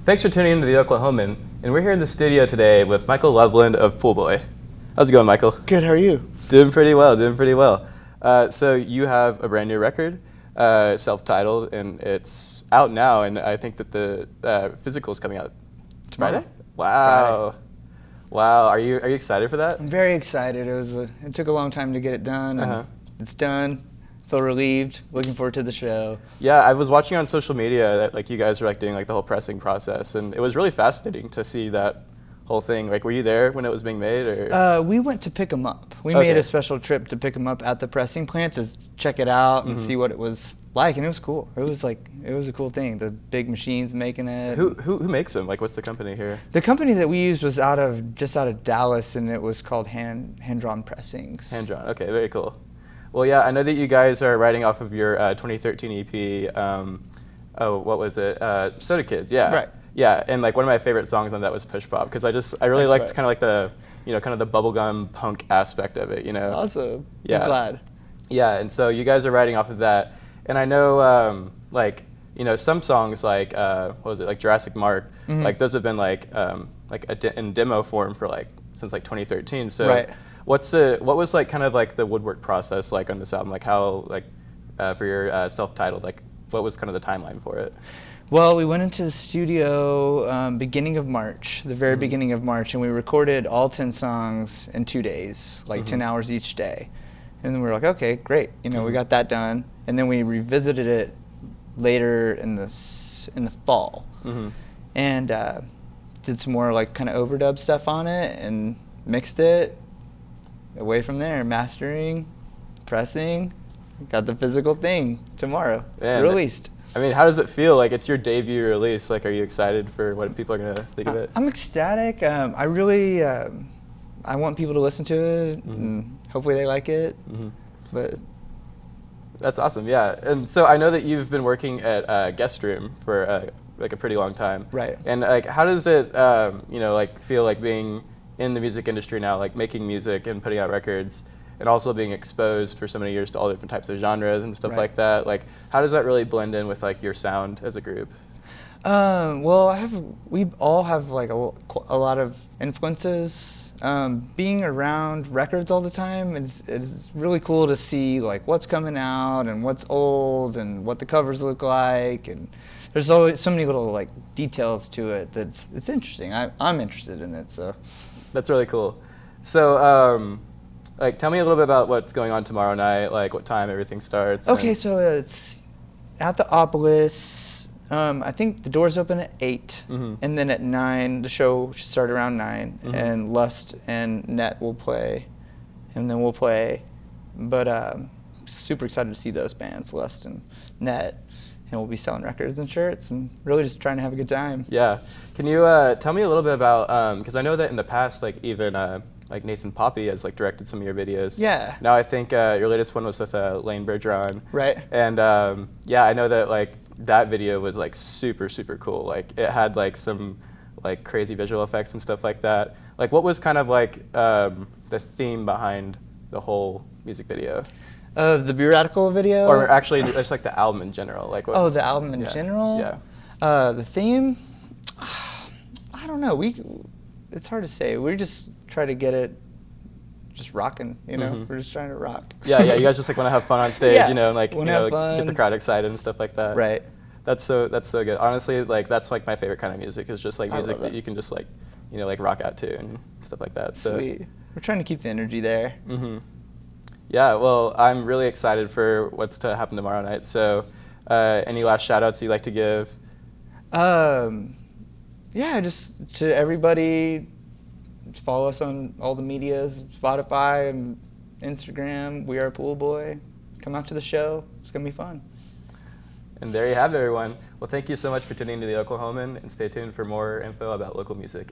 Thanks for tuning into the Oklahoman, and we're here in the studio today with Michael Loveland of Poolboy. How's it going, Michael? Good, how are you? Doing pretty well, doing pretty well. So you have a brand new record, self-titled, and it's out now, and I think that the physical is coming out Tomorrow. Friday? Wow. Friday. Wow, are you excited for that? I'm very excited. It took a long time to get it done, and it's done. Feel relieved. Looking forward to the show. Yeah, I was watching on social media that like you guys are like doing like the whole pressing process, and it was really fascinating to see that whole thing. Like, were you there when it was being made, or? We went to pick them up. We made a special trip to pick them up at the pressing plant to check it out and see what it was like, and it was cool. It was a cool thing. The big machines making it. Who makes them? Like, what's the company here? The company that we used was just out of Dallas, and it was called Hand Drawn Pressings. Hand Drawn. Okay, very cool. Well, yeah, I know that you guys are writing off of your 2013 EP. What was it? Soda Kids. Yeah. Right. Yeah, and like one of my favorite songs on that was Push Pop, because I really liked kind of like the, kind of the bubblegum punk aspect of it, Awesome. Yeah. I'm glad. Yeah, and so you guys are writing off of that, and I know some songs like what was it, like Jurassic Mark, like those have been in demo form for since 2013. So right. What was like kind of like the woodwork process like on this album, like how for your self-titled, like what was kind of the timeline for it? Well, we went into the studio beginning of March, the very beginning of March, and we recorded all 10 songs in 2 days, 10 hours each day. And then we were like, okay, great, we got that done. And then we revisited it later in the fall, and did some more kind of overdub stuff on it and mixed it. Away from there, mastering, pressing, got the physical thing tomorrow, released. I mean, how does it feel? Like, it's your debut release. Like, are you excited for what people are going to think of it? I'm ecstatic. I really, I want people to listen to it, and hopefully they like it. But that's awesome, yeah. And so I know that you've been working at Guest Room for a pretty long time. Right. And how does it, feel like being in the music industry now, like making music and putting out records, and also being exposed for so many years to all different types of genres and stuff like that? Like, how does that really blend in with your sound as a group? Well, we all have a lot of influences. Being around records all the time, it's really cool to see what's coming out and what's old and what the covers look like, and there's always so many little details to it it's interesting. I'm interested in it, so. That's really cool. So, tell me a little bit about what's going on tomorrow night, what time everything starts. Okay, so it's at the Opolis. I think the doors open at 8, and then at 9, the show should start around 9, and Lust and Net will play, and then we'll play. But super excited to see those bands, Lust and Net, and we'll be selling records and shirts and really just trying to have a good time. Yeah. Can you tell me a little bit about, because I know that in the past, even Nathan Poppy has directed some of your videos. Yeah. Now I think your latest one was with Lane Bergeron. Right. And I know that that video was super, super cool. It had some crazy visual effects and stuff like that. What was kind of the theme behind the whole music video? The Be Radical video? Or actually just the album in general. The album in general? Yeah. The theme? I don't know. It's hard to say. We just try to get it just rocking, We're just trying to rock. Yeah, you guys just want to have fun on stage, and get the crowd excited and stuff like that. Right. That's so good. Honestly, that's my favorite kind of music, is just music that you can just rock out to and stuff like that. So. Sweet. We're trying to keep the energy there. Yeah, well, I'm really excited for what's to happen tomorrow night. So, any last shout-outs you'd like to give? Yeah, just to everybody, follow us on all the medias, Spotify and Instagram. We are Poolboy. Come out to the show. It's going to be fun. And there you have it, everyone. Well, thank you so much for tuning into the Oklahoman, and stay tuned for more info about local music.